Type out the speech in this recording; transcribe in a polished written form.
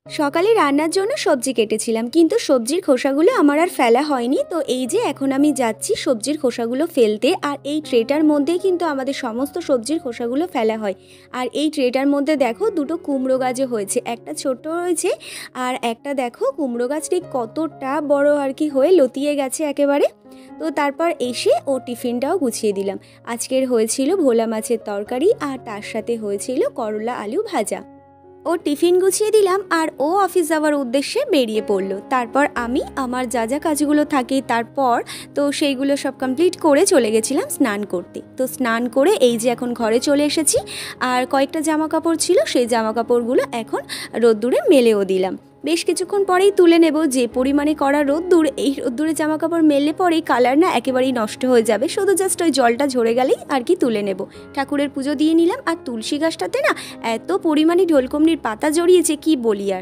সকালে রান্নার জন্য সবজি কেটেছিলাম, কিন্তু সবজির খোসাগুলো আমার আর ফেলা হয়নি। তো এই যে এখন আমি যাচ্ছি সবজির খোসাগুলো ফেলতে, আর এই ট্রেটার মধ্যেই কিন্তু আমাদের সমস্ত সবজির খোসাগুলো ফেলা হয়। আর এই ট্রেটার মধ্যে দেখো দুটো কুমড়ো গাছও হয়েছে, একটা ছোট হয়েছে আর একটা দেখো কুমড়ো গাছটি কতটা বড় আর কি হয়ে লতিয়ে গেছে একেবারে। তো তারপর এসে ও টিফিনটাও গুছিয়ে দিলাম। আজকের হয়েছিল ভোলা মাছের তরকারি আর তার সাথে হয়েছিল করলা আলু ভাজা। ও টিফিন গুছিয়ে দিলাম আর ও অফিস যাওয়ার উদ্দেশ্যে বেরিয়ে পড়লো। তারপর আমি আমার যা যা কাজগুলো থাকে তারপর তো সেইগুলো সব কমপ্লিট করে চলে গেছিলাম স্নান করতে। তো স্নান করে এই যে এখন ঘরে চলে এসেছি, আর কয়েকটা জামা কাপড় ছিল সেই জামা কাপড়গুলো এখন রোদ্দুরে মেলেও দিলাম। বেশ কিছুক্ষণ পরেই তুলে নেব, যে পরিমাণে করা রোদ্দুর, এই রোদ্দুরে জামা কাপড় মেললে পরেই কালার না একেবারেই নষ্ট হয়ে যাবে, শুধু জাস্ট ওই জলটা ঝরে গেলেই আর কি তুলে নেব। ঠাকুরের পুজো দিয়ে নিলাম। আর তুলসী গাছটাতে না এত পরিমাণে ঢোলকমনির পাতা জড়িয়েছে কি বলি আর।